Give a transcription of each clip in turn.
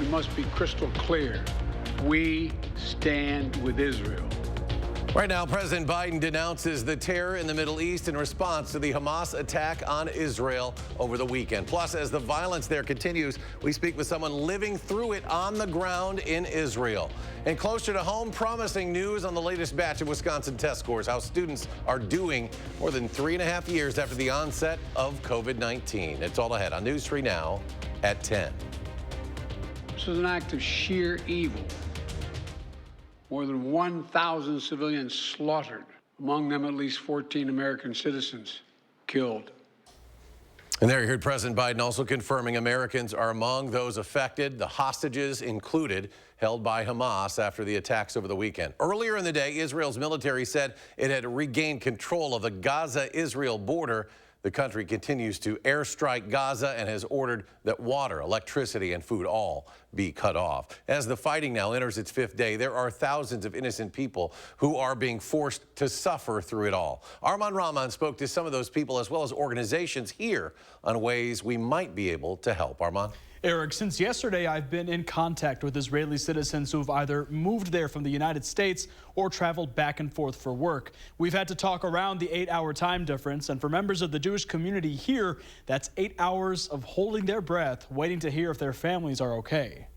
we must be crystal clear. We stand with Israel. Right now, President Biden denounces the terror in the Middle East in response to the Hamas attack on Israel over the weekend. Plus, as the violence there continues, we speak with someone living through it on the ground in Israel. And closer to home, promising news on the latest batch of Wisconsin test scores, how students are doing more than 3.5 years after the onset of COVID-19. It's all ahead on News 3 Now at 10. This is an act of sheer evil. More than 1,000 civilians slaughtered, among them at least 14 American citizens killed. And there you heard President Biden also confirming Americans are among those affected, the hostages included, held by Hamas after the attacks over the weekend. Earlier in the day, Israel's military said it had regained control of the Gaza-Israel border. The country continues to airstrike Gaza and has ordered that water, electricity, and food all be cut off. As the fighting now enters its 5th day, there are thousands of innocent people who are being forced to suffer through it all. Arman Rahman spoke to some of those people as well as organizations here on ways we might be able to help. Arman? Eric, since yesterday, I've been in contact with Israeli citizens who've either moved there from the United States or traveled back and forth for work. We've had to talk around the 8-hour time difference, and for members of the Jewish community here, that's 8 hours of holding their breath, waiting to hear if their families are okay.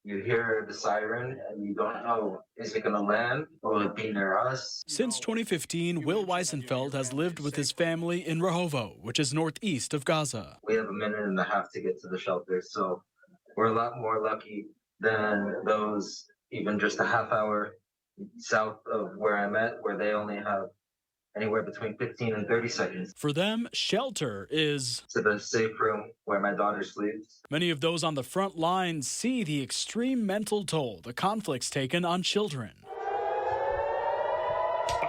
You hear the siren and you don't know, is it going to land or will it be near us? Since 2015, Will Weisenfeld has lived with his family in Rehovo, which is northeast of Gaza. We have a minute and a half to get to the shelter, so we're a lot more lucky than those even just a half hour south of where I'm at, where they only have anywhere between 15 and 30 seconds. For them, shelter is to the safe room where my daughter sleeps. Many of those on the front lines see the extreme mental toll the conflict's taken on children.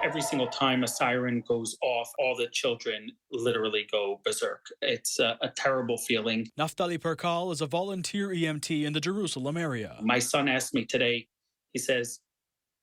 Every single time a siren goes off, all the children literally go berserk. It's a terrible feeling. Naftali Perkal is a volunteer EMT in the Jerusalem area. My son asked me today, he says,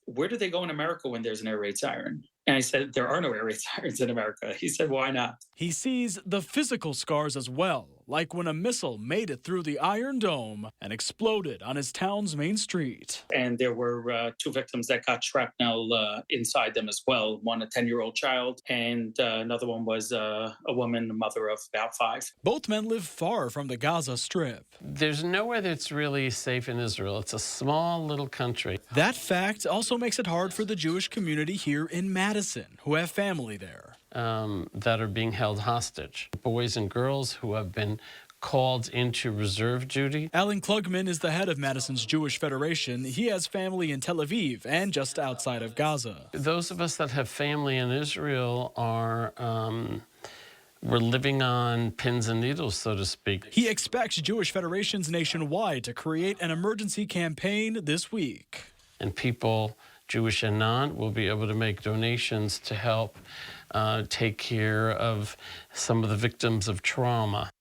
where do they go in America when there's an air raid siren? And I said, there are no air raid sirens in America. He said, why not? He sees the physical scars as well, like when a missile made it through the Iron Dome and exploded on his town's main street. And there were 2 victims that got shrapnel inside them as well. One, a 10-year-old child, and another one was a woman, a mother of about 5. Both men live far from the Gaza Strip. There's nowhere that's really safe in Israel. It's a small little country. That fact also makes it hard for the Jewish community here in Madison, who have family there. That are being held hostage. Boys and girls who have been called into reserve duty. Alan Klugman is the head of Madison's Jewish Federation. He has family in Tel Aviv and just outside of Gaza. Those of us that have family in Israel are we're living on pins and needles, so to speak. He expects Jewish federations nationwide to create an emergency campaign this week. And people, Jewish and non, will be able to make donations to help take care of some of the victims of trauma.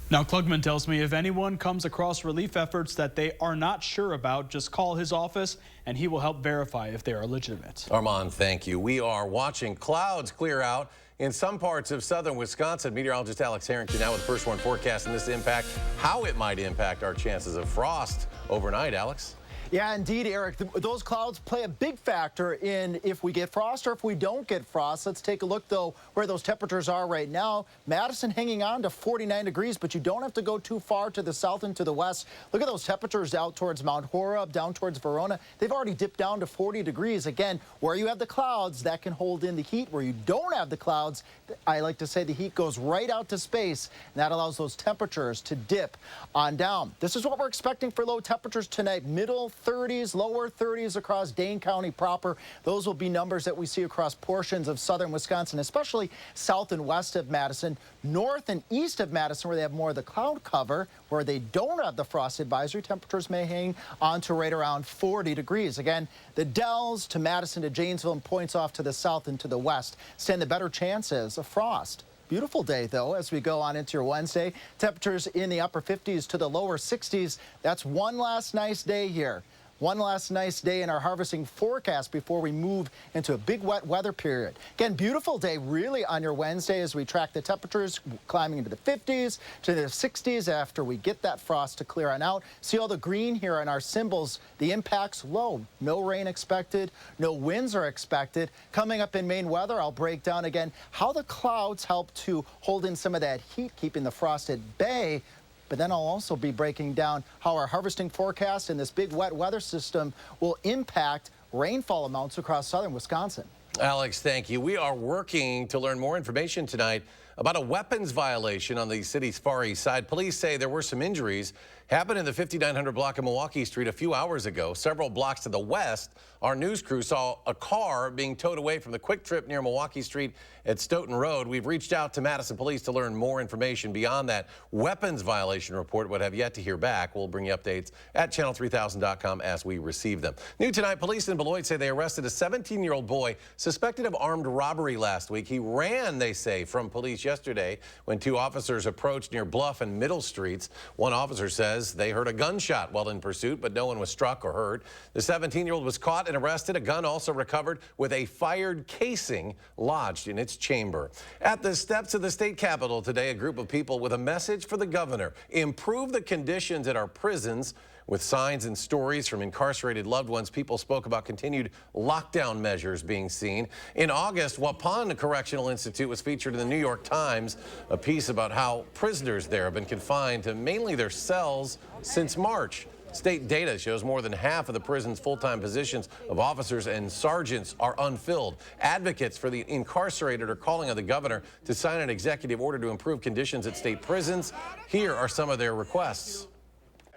Now, Klugman tells me if anyone comes across relief efforts that they are not sure about, just call his office and he will help verify if they are legitimate. Armand, thank you. We are watching clouds clear out in some parts of southern Wisconsin. Meteorologist Alex Harrington now with the First Warn forecast and this impact, how it might impact our chances of frost overnight. Alex? Yeah, indeed, Eric. Those clouds play a big factor in if we get frost or if we don't get frost. Let's take a look, though, where those temperatures are right now. Madison hanging on to 49 degrees, but you don't have to go too far to the south and to the west. Look at those temperatures out towards Mount Horeb, down towards Verona. They've already dipped down to 40 degrees. Again, where you have the clouds, that can hold in the heat. Where you don't have the clouds, I like to say the heat goes right out to space, and that allows those temperatures to dip on down. This is what we're expecting for low temperatures tonight. Middle 30s, lower 30s across Dane County proper. Those will be numbers that we see across portions of southern Wisconsin, especially south and west of Madison, north and east of Madison, where they have more of the cloud cover, where they don't have the frost advisory. Temperatures may hang on to right around 40 degrees. Again, the Dells to Madison to Janesville and points off to the south and to the west stand the better chances of frost. Beautiful day, though, as we go on into your Wednesday. Temperatures in the upper 50s to the lower 60s. That's one last nice day here. one last nice day in our harvesting forecast before we move into a big wet weather period. Again, beautiful day really on your Wednesday as we track the temperatures climbing into the 50s to the 60s after we get that frost to clear on out. See all the green here on our symbols. The impact's low. No rain expected. No winds are expected. Coming up in Maine weather, I'll break down again how the clouds help to hold in some of that heat, keeping the frost at bay. But then I'll also be breaking down how our harvesting forecast and this big wet weather system will impact rainfall amounts across southern Wisconsin. Alex, thank you. We are working to learn more information tonight about a weapons violation on the city's far east side. Police say there were some injuries. Happened in the 5900 block of Milwaukee Street a few hours ago. Several blocks to the west, our news crew saw a car being towed away from the Quick Trip near Milwaukee Street at Stoughton Road. We've reached out to Madison Police to learn more information beyond that weapons violation report, but have yet to hear back. We'll bring you updates at channel3000.com as we receive them. New tonight, police in Beloit say they arrested a 17-year-old boy suspected of armed robbery last week. He ran, they say, from police yesterday when two officers approached near Bluff and Middle Streets. One officer says they heard a gunshot while in pursuit, but no one was struck or hurt. The 17-year-old was caught and arrested. A gun also recovered with a fired casing lodged in its chamber. At the steps of the state capitol today, a group of people with a message for the governor: improve the conditions at our prisons. With signs and stories from incarcerated loved ones, people spoke about continued lockdown measures being seen. In August, Waupun Correctional Institute was featured in the New York Times, a piece about how prisoners there have been confined to mainly their cells since March. State data shows more than half of the prison's full-time positions of officers and sergeants are unfilled. Advocates for the incarcerated are calling on the governor to sign an executive order to improve conditions at state prisons. Here are some of their requests.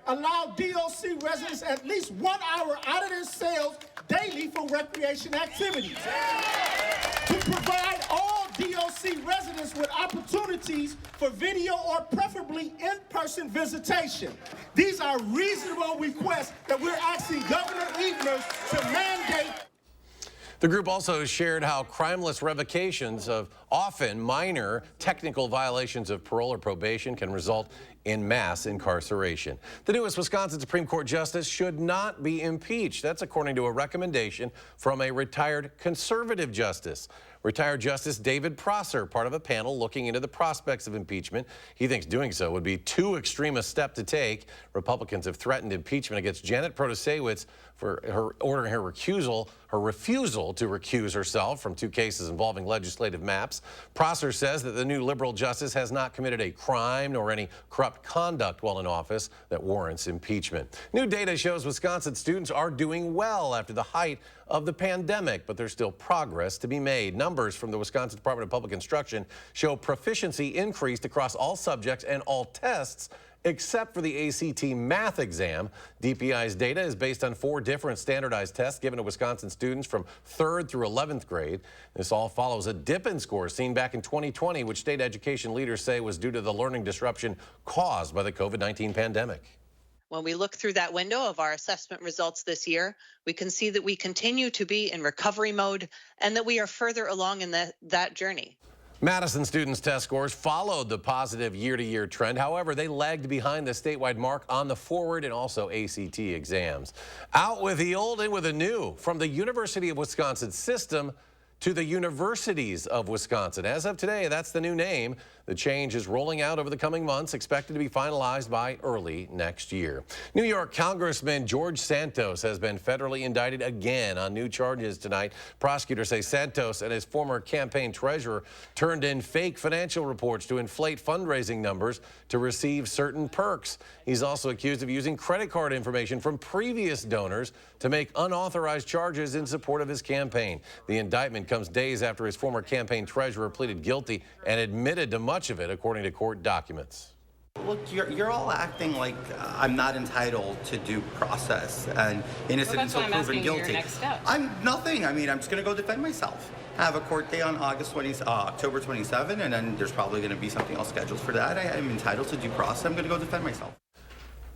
Allow DOC residents at least 1 hour out of their cells daily for recreation activities. To provide all DOC residents with opportunities for video or preferably in-person visitation. These are reasonable requests that we're asking Governor Evers to mandate. The group also shared how crimeless revocations of often minor technical violations of parole or probation can result in mass incarceration. The newest Wisconsin Supreme Court justice should not be impeached. That's according to a recommendation from a retired conservative justice. Retired Justice David Prosser, part of a panel looking into the prospects of impeachment. He thinks doing so would be too extreme a step to take. Republicans have threatened impeachment against Janet Protasewicz for her ordering her refusal to recuse herself from two cases involving legislative maps. Prosser says that the new liberal justice has not committed a crime nor any corrupt conduct while in office that warrants impeachment. New data shows Wisconsin students are doing well after the height of the pandemic, but there's still progress to be made. Numbers from the Wisconsin Department of Public Instruction show proficiency increased across all subjects and all tests except for the ACT math exam. DPI's data is based on 4 different standardized tests given to Wisconsin students from 3rd through 11th grade. This all follows a dip in scores seen back in 2020, which state education leaders say was due to the learning disruption caused by the COVID-19 pandemic. When we look through that window of our assessment results this year, we can see that we continue to be in recovery mode and that we are further along in that journey. Madison students' test scores followed the positive year-to-year trend. However, they lagged behind the statewide mark on the forward and also ACT exams. Out with the old and with the new. From the University of Wisconsin system to the Universities of Wisconsin. As of today, that's the new name. The change is rolling out over the coming months, expected to be finalized by early next year. New York Congressman George Santos has been federally indicted again on new charges tonight. Prosecutors say Santos and his former campaign treasurer turned in fake financial reports to inflate fundraising numbers to receive certain perks. He's also accused of using credit card information from previous donors to make unauthorized charges in support of his campaign. The indictment comes days after his former campaign treasurer pleaded guilty and admitted to much of it, according to court documents. Look, you're all acting like I'm not entitled to due process and innocent until proven guilty. Your next steps. I'm nothing. I mean, I'm just going to go defend myself. I have a court day on October 27, and then there's probably going to be something else scheduled for that. I'm entitled to due process. I'm going to go defend myself.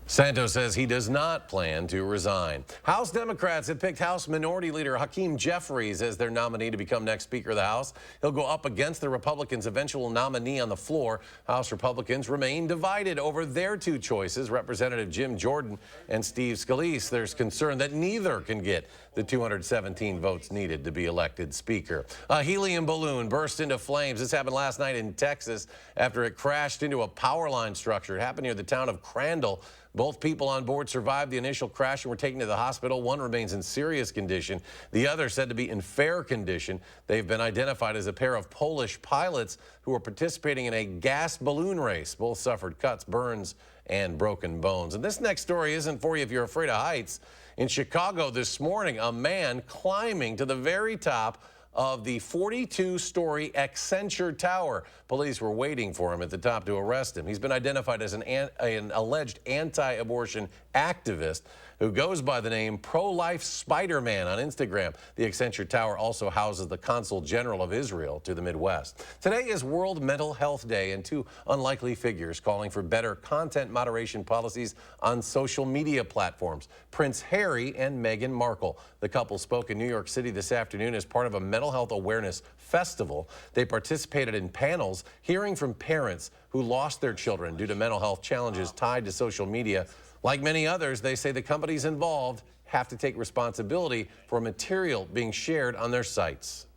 Santos says he does not plan to resign. House Democrats have picked House Minority Leader Hakeem Jeffries as their nominee to become next Speaker of the House. He'll go up against the Republicans' eventual nominee on the floor. House Republicans remain divided over their two choices, Representative Jim Jordan and Steve Scalise. There's concern that neither can get the 217 votes needed to be elected Speaker. A helium balloon burst into flames. This happened last night in Texas after it crashed into a power line structure. It happened near the town of Crandall. Both people on board survived the initial crash and were taken to the hospital. One remains in serious condition. The other said to be in fair condition. They've been identified as a pair of Polish pilots who were participating in a gas balloon race. Both suffered cuts, burns, and broken bones. And this next story isn't for you if you're afraid of heights. In Chicago this morning, a man climbing to the very top of the 42-story Accenture Tower. Police were waiting for him at the top to arrest him. He's been identified as an alleged anti-abortion activist who goes by the name Pro-Life Spider-Man on Instagram. The Accenture Tower also houses the Consul General of Israel to the Midwest. Today is World Mental Health Day, and two unlikely figures calling for better content moderation policies on social media platforms: Prince Harry and Meghan Markle. The couple spoke in New York City this afternoon as part of a mental health awareness festival. They participated in panels hearing from parents who lost their children due to mental health challenges tied to social media. Like many others, they say the companies involved have to take responsibility for material being shared on their sites.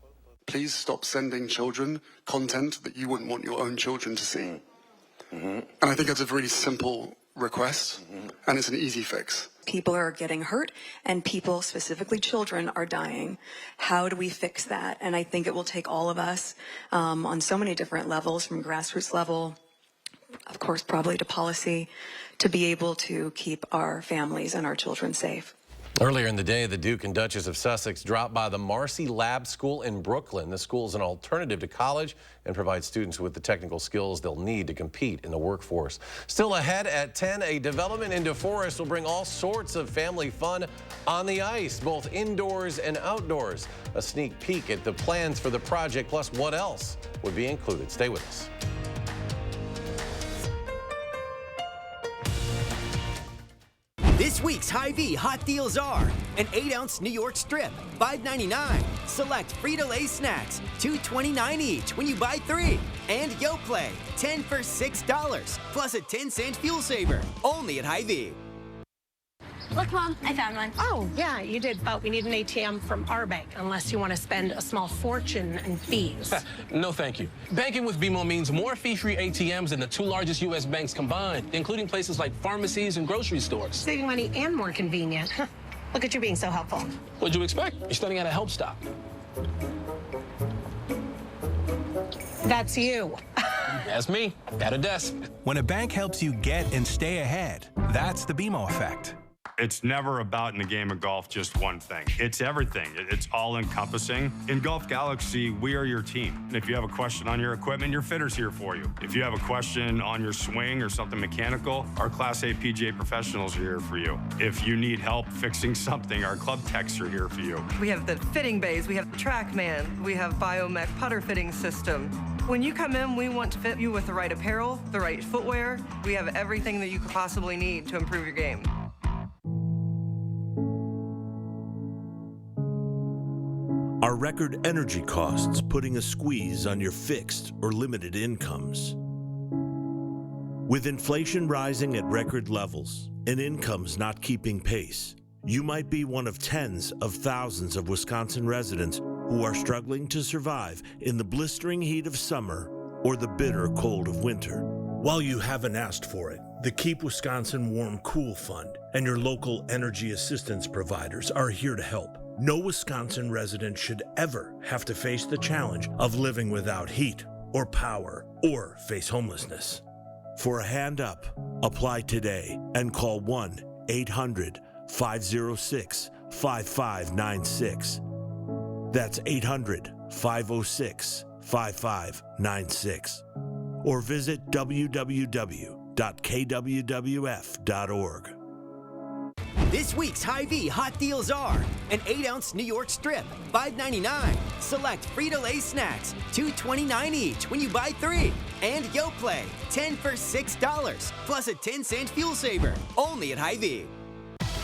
Please stop sending children content that you wouldn't want your own children to see. And I think that's a really simple request, and it's an easy fix. People are getting hurt, and people, specifically children, are dying. How do we fix that? And I think it will take all of us on so many different levels, from grassroots level, of course, probably to policy, to be able to keep our families and our children safe. Earlier in the day, the Duke and Duchess of Sussex dropped by the Marcy Lab School in Brooklyn. The school is an alternative to college and provides students with the technical skills they'll need to compete in the workforce. Still ahead at 10, a development in DeForest will bring all sorts of family fun on the ice, both indoors and outdoors. A sneak peek at the plans for the project, plus what else would be included. Stay with us. This week's Hy-Vee hot deals are an 8-ounce New York strip, $5.99. Select Frito-Lay snacks, $2.29 each when you buy 3. And Yoplait, 10 for $6, plus a 10-cent fuel saver, only at Hy-Vee. Look, Mom, I found one. Oh, yeah, you did, but we need an ATM from our bank, unless you want to spend a small fortune in fees. No, thank you. Banking with BMO means more fee-free ATMs than the 2 largest U.S. banks combined, including places like pharmacies and grocery stores. Saving money and more convenient. Look at you being so helpful. What'd you expect? You're studying at a help stop. That's you. That's me, at a desk. When a bank helps you get and stay ahead, that's the BMO effect. It's never about, in the game of golf, just one thing. It's everything. It's all-encompassing. In Golf Galaxy, we are your team. And if you have a question on your equipment, your fitter's here for you. If you have a question on your swing or something mechanical, our Class A PGA professionals are here for you. If you need help fixing something, our club techs are here for you. We have the fitting bays, we have the TrackMan, we have Biomech putter fitting system. When you come in, we want to fit you with the right apparel, the right footwear. We have everything that you could possibly need to improve your game. Are record energy costs putting a squeeze on your fixed or limited incomes? With inflation rising at record levels and incomes not keeping pace, you might be one of tens of thousands of Wisconsin residents who are struggling to survive in the blistering heat of summer or the bitter cold of winter. While you haven't asked for it, the Keep Wisconsin Warm Cool Fund and your local energy assistance providers are here to help. No Wisconsin resident should ever have to face the challenge of living without heat or power or face homelessness. For a hand up, apply today and call 1-800-506-5596. That's 800-506-5596. Or visit www.kwwf.org. This week's Hy-Vee hot deals are an 8-ounce New York strip, $5.99. Select Frito-Lay snacks, $2.29 each when you buy 3. And Yoplait, 10 for $6, plus a 10-cent fuel saver, only at Hy-Vee.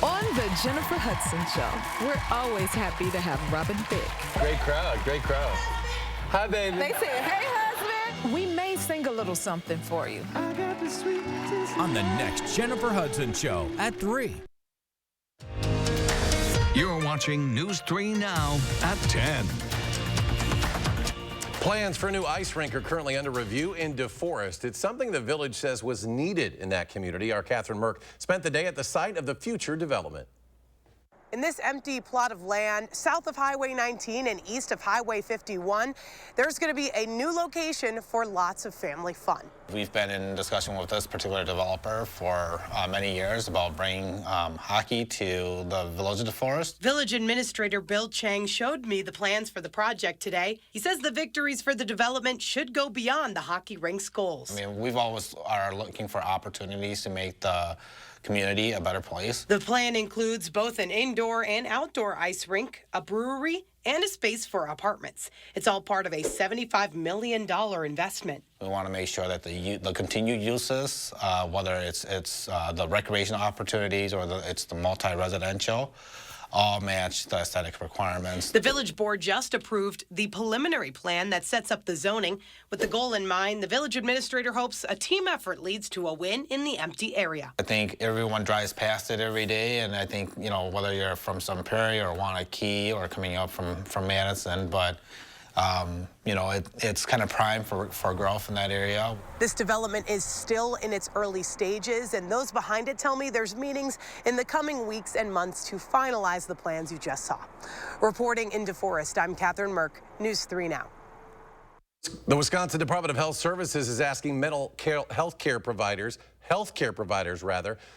On the Jennifer Hudson Show, we're always happy to have Robin Thicke. Great crowd, great crowd. Hi, baby. They say, hey, husband. We may sing a little something for you. On the next Jennifer Hudson Show at 3. You're watching News 3 Now at 10. Plans for a new ice rink are currently under review in DeForest. It's something the village says was needed in that community. Our Catherine Merck spent the day at the site of the future development. In this empty plot of land south of Highway 19 and east of Highway 51, there's going to be a new location for lots of family fun. We've been in discussion with this particular developer for many years about bringing hockey to the village of DeForest. Village Administrator Bill Chang showed me the plans for the project today. He says the victories for the development should go beyond the hockey rink's goals. I mean, we've always are looking for opportunities to make the community a better place. The plan includes both an indoor and outdoor ice rink, a brewery, and a space for apartments. It's all part of a $75 million investment. We want to make sure that the continued uses, whether it's the recreational opportunities or it's the multi-residential, all match the aesthetic requirements. The village board just approved the preliminary plan that sets up the zoning. With the goal in mind, the village administrator hopes a team effort leads to a win in the empty area. I think everyone drives past it every day, and I think, you know, whether you're from Sun Prairie or Wanakee or coming up from Madison, but you know, it's kind of prime for growth in that area. This development is still in its early stages, and those behind it tell me there's meetings in the coming weeks and months to finalize the plans you just saw. Reporting in DeForest, I'm Catherine Merck, News 3 Now. The Wisconsin Department of Health Services is asking health care providers,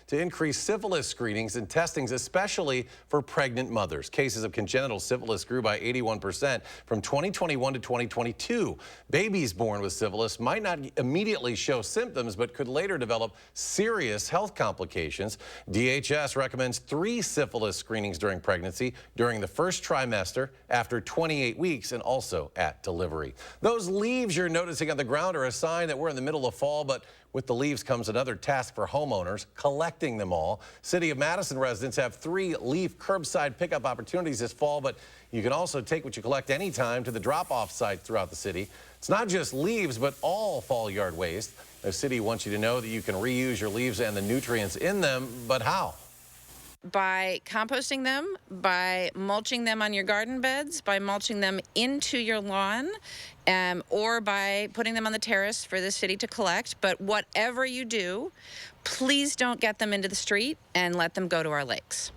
to increase syphilis screenings and testings, especially for pregnant mothers. Cases of congenital syphilis grew by 81% from 2021 to 2022. Babies born with syphilis might not immediately show symptoms, but could later develop serious health complications. DHS recommends 3 syphilis screenings during pregnancy, during the first trimester, after 28 weeks, and also at delivery. Those leaves you're noticing on the ground are a sign that we're in the middle of fall, but with the leaves comes another task for homeowners, collecting them all. City of Madison residents have 3 leaf curbside pickup opportunities this fall, but you can also take what you collect anytime to the drop-off sites throughout the city. It's not just leaves, but all fall yard waste. The city wants you to know that you can reuse your leaves and the nutrients in them, but how? By composting them, by mulching them on your garden beds, by mulching them into your lawn, or by putting them on the terrace for the city to collect. But whatever you do, please don't get them into the street and let them go to our lakes.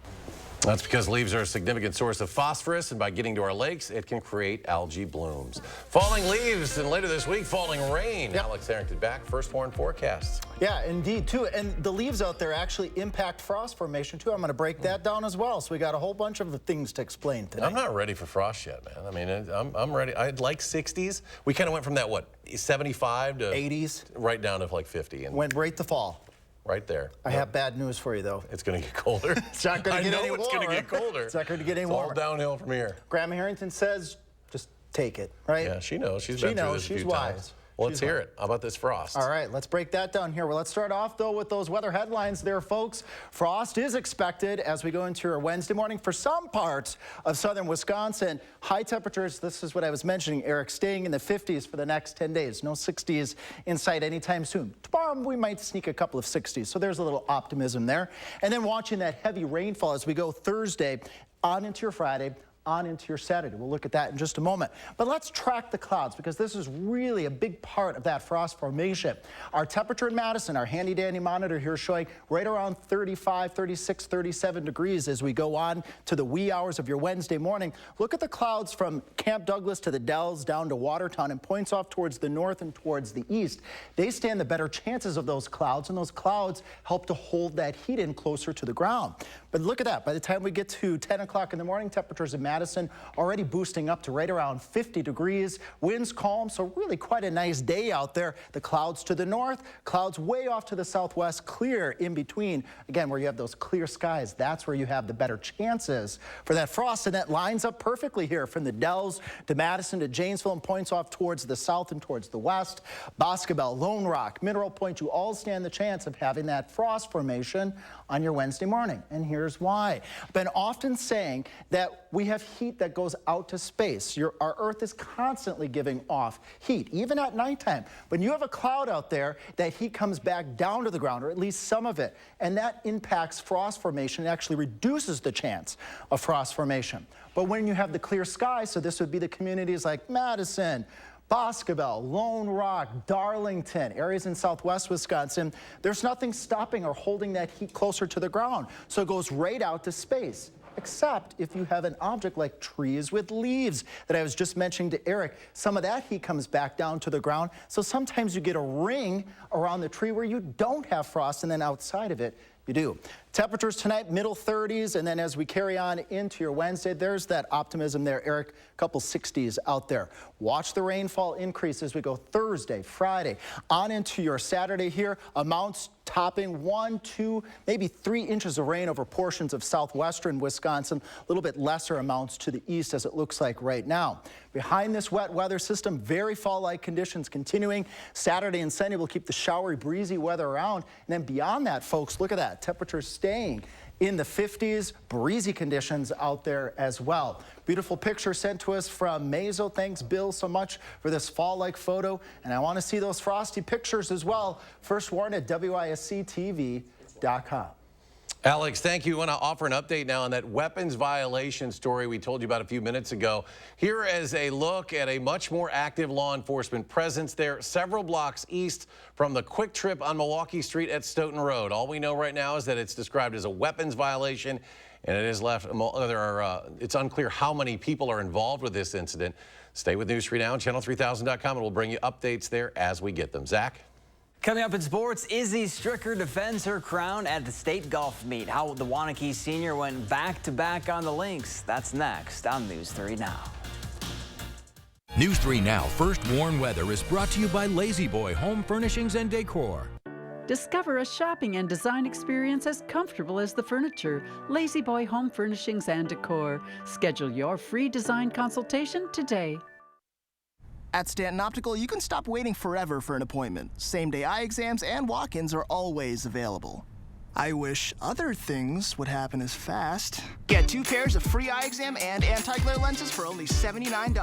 That's because leaves are a significant source of phosphorus, and by getting to our lakes, it can create algae blooms. Falling leaves, and later this week, falling rain. Yep. Alex Harrington back, First Horn forecasts. Yeah, indeed, too. And the leaves out there actually impact frost formation, too. I'm going to break that down as well. So we got a whole bunch of things to explain today. I'm not ready for frost yet, man. I mean, I'm ready. I'd like 60s. We kind of went from that, 75 to 80s, right down to like 50. And went right to fall. Right there. I have bad news for you, though. It's going to get colder. It's not going to get any warmer. It's going to get colder. It's not going to get any warmer. It's all downhill from here. Grandma Harrington says, just take it, right? Yeah, she knows. She's been through this a few times. Well, let's hear it. How about this frost? All right, let's break that down here. Well, let's start off, though, with those weather headlines there, folks. Frost is expected as we go into our Wednesday morning for some parts of southern Wisconsin. High temperatures, this is what I was mentioning, Eric, staying in the 50s for the next 10 days. No 60s in sight anytime soon. Tomorrow, we might sneak a couple of 60s, so there's a little optimism there. And then watching that heavy rainfall as we go Thursday on into your Friday, on into your Saturday. We'll look at that in just a moment. But let's track the clouds, because this is really a big part of that frost formation. Our temperature in Madison, our handy dandy monitor here showing right around 35, 36, 37 degrees as we go on to the wee hours of your Wednesday morning. Look at the clouds from Camp Douglas to the Dells down to Watertown and points off towards the north and towards the east. They stand the better chances of those clouds, and those clouds help to hold that heat in closer to the ground. But look at that. By the time we get to 10 o'clock in the morning, temperatures in Madison Madison, already boosting up to right around 50 degrees. Winds calm, so really quite a nice day out there. The clouds to the north, clouds way off to the southwest, clear in between. Again, where you have those clear skies, that's where you have the better chances for that frost. And that lines up perfectly here from the Dells to Madison to Janesville and points off towards the south and towards the west. Boscobel, Lone Rock, Mineral Point, you all stand the chance of having that frost formation on your Wednesday morning. And here's why. I've been often saying that we have heat that goes out to space. Our Earth is constantly giving off heat, even at nighttime. When you have a cloud out there, that heat comes back down to the ground, or at least some of it, and that impacts frost formation. It actually reduces the chance of frost formation. But when you have the clear sky, so this would be the communities like Madison, Boscobel, Lone Rock, Darlington, areas in southwest Wisconsin, there's nothing stopping or holding that heat closer to the ground. So it goes right out to space, except if you have an object like trees with leaves that I was just mentioning to Eric. Some of that heat comes back down to the ground. So sometimes you get a ring around the tree where you don't have frost, and then outside of it, you do. Temperatures tonight, middle 30s, and then as we carry on into your Wednesday, there's that optimism there, Eric. A couple 60s out there. Watch the rainfall increase as we go Thursday, Friday, on into your Saturday here. Amounts topping 1, 2, maybe 3 inches of rain over portions of southwestern Wisconsin. A little bit lesser amounts to the east as it looks like right now. Behind this wet weather system, very fall-like conditions continuing. Saturday and Sunday will keep the showery, breezy weather around. And then beyond that, folks, look at that. Temperatures staying in the 50s, breezy conditions out there as well. Beautiful picture sent to us from Mazo. Thanks, Bill, so much for this fall-like photo. And I want to see those frosty pictures as well. First warned at WISC-TV.com. Alex, thank you. I want to offer an update now on that weapons violation story we told you about a few minutes ago. Here is a look at a much more active law enforcement presence there, several blocks east from the Quick Trip on Milwaukee Street at Stoughton Road. All we know right now is that it's described as a weapons violation, and it is it's unclear how many people are involved with this incident. Stay with News 3 Now and channel3000.com, and we'll bring you updates there as we get them. Zach? Coming up in sports, Izzy Stricker defends her crown at the state golf meet. How the Wanakee senior went back-to-back on the links. That's next on News 3 Now. News 3 Now First Warn Weather is brought to you by Lazy Boy Home Furnishings and Decor. Discover a shopping and design experience as comfortable as the furniture. Lazy Boy Home Furnishings and Decor. Schedule your free design consultation today. At Stanton Optical, you can stop waiting forever for an appointment. Same-day eye exams and walk-ins are always available. I wish other things would happen as fast. Get 2 pairs of free eye exam and anti-glare lenses for only $79.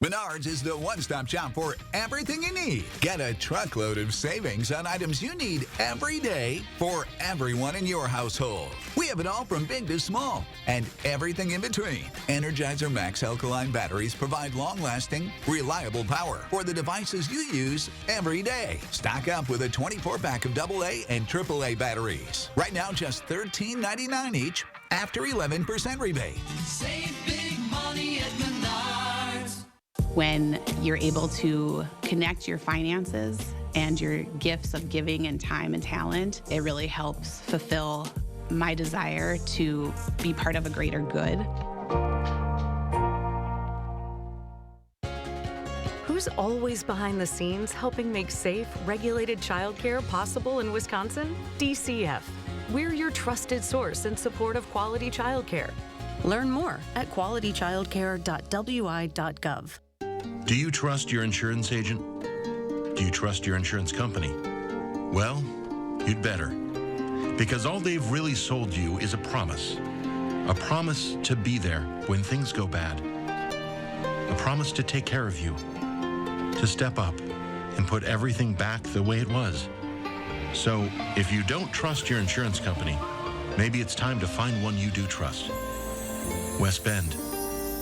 Menards is the one-stop shop for everything you need. Get a truckload of savings on items you need every day for everyone in your household. We have it all from big to small and everything in between. Energizer Max alkaline batteries provide long-lasting, reliable power for the devices you use every day. Stock up with a 24-pack of AA and AAA batteries. Right now, just $13.99 each after 11% rebate. Save big money at Menards. When you're able to connect your finances and your gifts of giving and time and talent, it really helps fulfill my desire to be part of a greater good. Who's always behind the scenes helping make safe, regulated childcare possible in Wisconsin? DCF. We're your trusted source in support of quality childcare. Learn more at qualitychildcare.wi.gov. Do you trust your insurance agent? Do you trust your insurance company? Well, you'd better. Because all they've really sold you is a promise to be there when things go bad. A promise to take care of you, to step up and put everything back the way it was. So if you don't trust your insurance company, maybe it's time to find one you do trust. West Bend,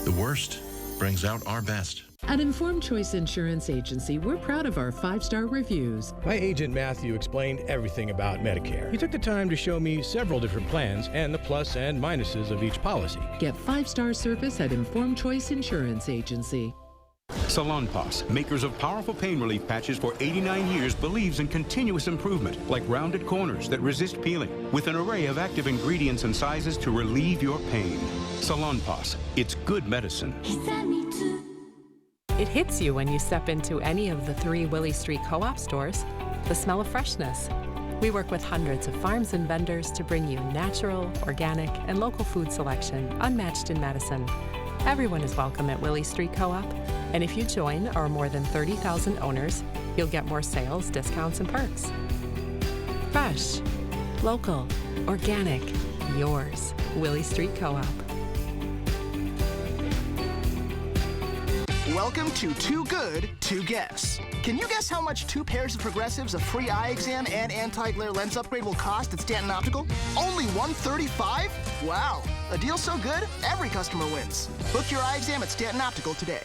the worst brings out our best. At Informed Choice Insurance Agency, we're proud of our 5-star reviews. My agent Matthew explained everything about Medicare. He took the time to show me several different plans and the plus and minuses of each policy. Get 5-star service at Informed Choice Insurance Agency. Salonpas, makers of powerful pain relief patches for 89 years, believes in continuous improvement, like rounded corners that resist peeling, with an array of active ingredients and sizes to relieve your pain. Salonpas, it's good medicine. It hits you when you step into any of the 3 Willie Street Co-op stores. The smell of freshness. We work with hundreds of farms and vendors to bring you natural, organic, and local food selection unmatched in Madison. Everyone is welcome at Willie Street Co-op, and if you join our more than 30,000 owners, you'll get more sales, discounts, and perks. Fresh, local, organic, yours. Willie Street Co-op. Welcome to Too Good to Guess. Can you guess how much 2 pairs of progressives, a free eye exam, and anti-glare lens upgrade will cost at Stanton Optical? Only $135? Wow, a deal so good, every customer wins. Book your eye exam at Stanton Optical today.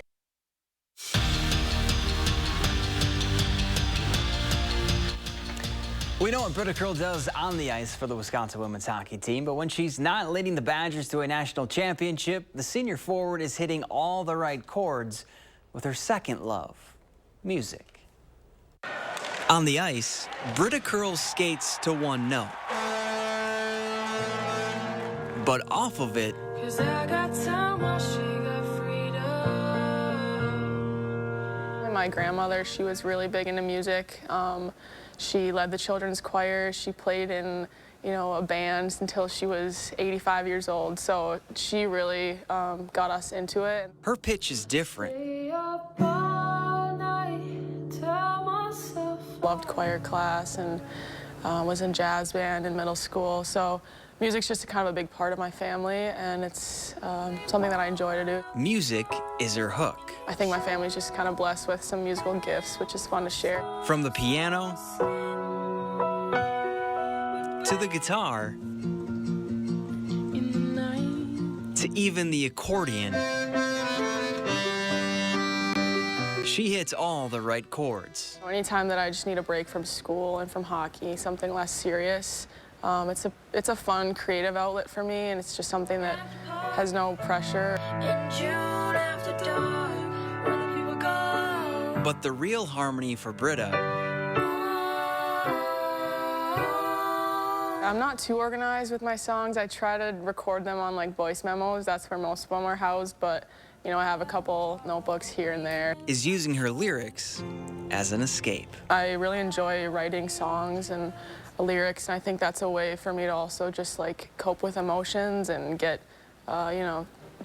We know what Britta Curl does on the ice for the Wisconsin women's hockey team, but when she's not leading the Badgers to a national championship, the senior forward is hitting all the right chords with her second love, music. On the ice, Britta Curl skates to one note. But off of it, my grandmother, she was really big into music. She led the children's choir. She played in, a band until she was 85 years old. So she really got us into it. Her pitch is different. Loved choir class and was in jazz band in middle school. So music's just kind of a big part of my family, and it's something that I enjoy to do. Music is her hook. I think my family's just kind of blessed with some musical gifts, which is fun to share. From the piano to the guitar to even the accordion, she hits all the right chords. Anytime that I just need a break from school and from hockey, something less serious, it's a fun, creative outlet for me, and it's just something that has no pressure. But the real harmony for Britta, I'm not too organized with my songs. I try to record them on like voice memos. That's where most of them are housed, but I have a couple notebooks here and there. Is using her lyrics as an escape. I really enjoy writing songs and lyrics, and I think that's a way for me to also just like cope with emotions and get,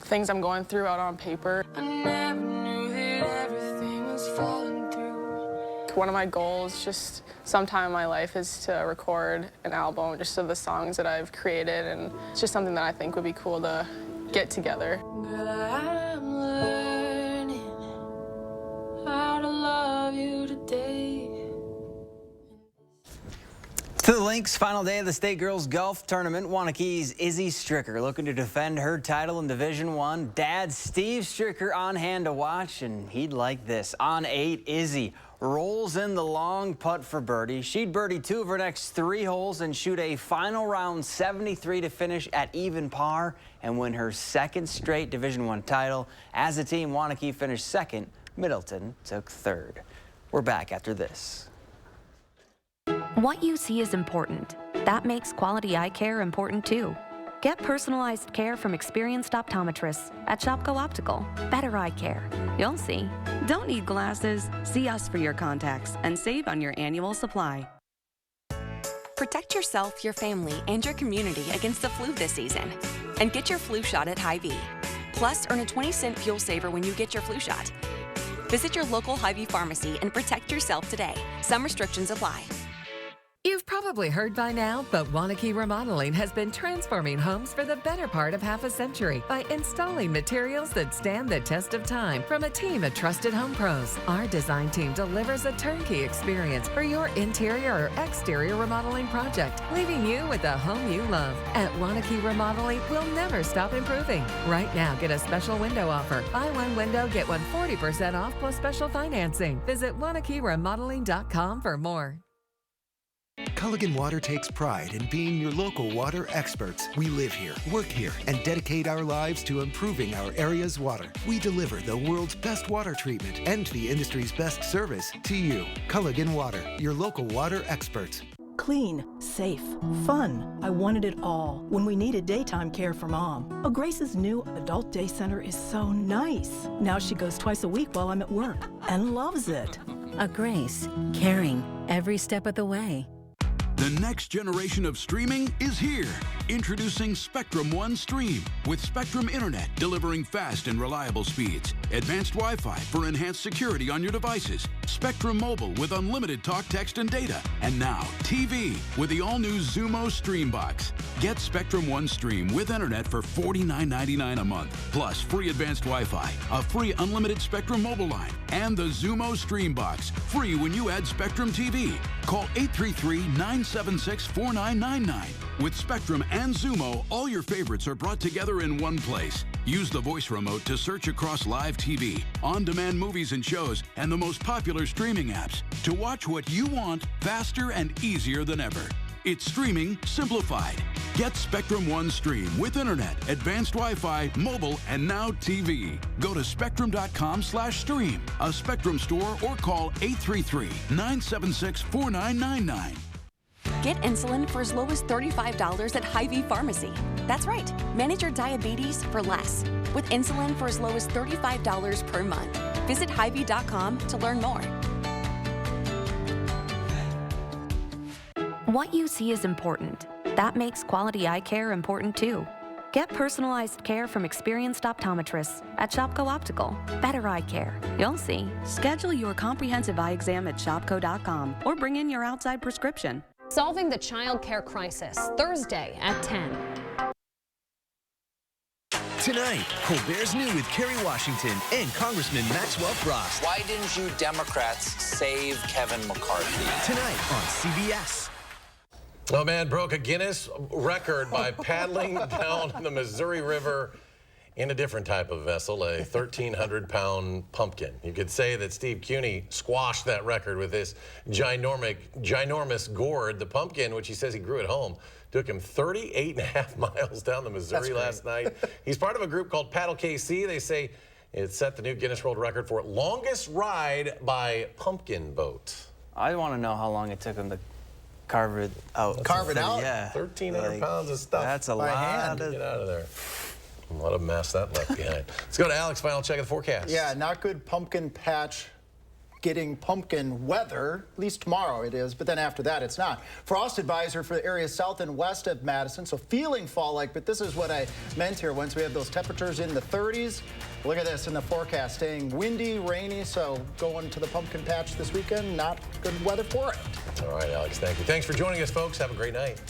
things I'm going through out on paper. I never knew that everything was falling through. One of my goals, just sometime in my life, is to record an album just of the songs that I've created, and it's just something that I think would be cool to get together. Girl, I'm learning how to love you today. To the links, final day of the State Girls Golf Tournament. Waunakee's Izzy Stricker looking to defend her title in Division I. Dad Steve Stricker on hand to watch, and he'd like this. On 8, Izzy rolls in the long putt for birdie. She'd birdie 2 of her next 3 holes and shoot a final round 73 to finish at even par and win her 2nd straight Division I title. As a team, Waunakee finished 2nd. Middleton took 3rd. We're back after this. What you see is important. That makes quality eye care important too. Get personalized care from experienced optometrists at Shopko Optical. Better eye care. You'll see. Don't need glasses. See us for your contacts and save on your annual supply. Protect yourself, your family, and your community against the flu this season. And get your flu shot at Hy-Vee. Plus, earn a 20-cent fuel saver when you get your flu shot. Visit your local Hy-Vee pharmacy and protect yourself today. Some restrictions apply. You've probably heard by now, but Waunakee Remodeling has been transforming homes for the better part of half a century by installing materials that stand the test of time from a team of trusted home pros. Our design team delivers a turnkey experience for your interior or exterior remodeling project, leaving you with a home you love. At Waunakee Remodeling, we'll never stop improving. Right now, get a special window offer. Buy one window, get one 40% off plus special financing. Visit WaunakeeRemodeling.com for more. Culligan Water takes pride in being your local water experts. We live here, work here, and dedicate our lives to improving our area's water. We deliver the world's best water treatment and the industry's best service to you. Culligan Water, your local water experts. Clean, safe, fun. I wanted it all when we needed daytime care for Mom. Oh, Grace's new adult day center is so nice. Now she goes twice a week while I'm at work and loves it. A Grace, caring every step of the way. The next generation of streaming is here. Introducing Spectrum One Stream with Spectrum Internet delivering fast and reliable speeds, advanced Wi-Fi for enhanced security on your devices, Spectrum Mobile with unlimited talk, text, and data, and now TV with the all-new Xumo Stream Box. Get Spectrum One Stream with Internet for $49.99 a month, plus free advanced Wi-Fi, a free unlimited Spectrum Mobile line, and the Xumo Stream Box, free when you add Spectrum TV. Call 833-976-4999. With Spectrum and Xumo, all your favorites are brought together in one place. Use the voice remote to search across live TV, on-demand movies and shows, and the most popular streaming apps to watch what you want faster and easier than ever. It's streaming simplified. Get Spectrum One Stream with Internet, advanced Wi-Fi, mobile, and now TV. Go to spectrum.com/stream, a Spectrum store, or call 833-976-4999. Get insulin for as low as $35 at Hy-Vee Pharmacy. That's right. Manage your diabetes for less with insulin for as low as $35 per month. Visit Hy-Vee.com to learn more. What you see is important. That makes quality eye care important too. Get personalized care from experienced optometrists at Shopko Optical. Better eye care. You'll see. Schedule your comprehensive eye exam at shopko.com or bring in your outside prescription. Solving the child care crisis, Thursday at 10. Tonight, Colbert's New with Kerry Washington and Congressman Maxwell Frost. Why didn't you Democrats save Kevin McCarthy? Tonight on CBS. A man broke a Guinness record by paddling down the Missouri River in a different type of vessel, a 1,300-pound pumpkin. You could say that Steve Cuney squashed that record with this ginormous gourd. The pumpkin, which he says he grew at home, took him 38.5 miles down the Missouri last night. He's part of a group called Paddle KC. They say it set the new Guinness World Record for longest ride by pumpkin boat. I want to know how long it took him to carve it out. Carve it out? Yeah. 1,300 pounds of stuff. That's a lot. Get out of there. What a mess that left behind. Let's go to Alex, final check of the forecast. Yeah, not good pumpkin patch getting pumpkin weather, at least tomorrow it is, but then after that it's not. Frost advisor for the areas south and west of Madison, so feeling fall-like, but this is what I meant here. Once we have those temperatures in the 30s, look at this in the forecast, staying windy, rainy, so going to the pumpkin patch this weekend, not good weather for it. All right, Alex, thank you. Thanks for joining us, folks. Have a great night.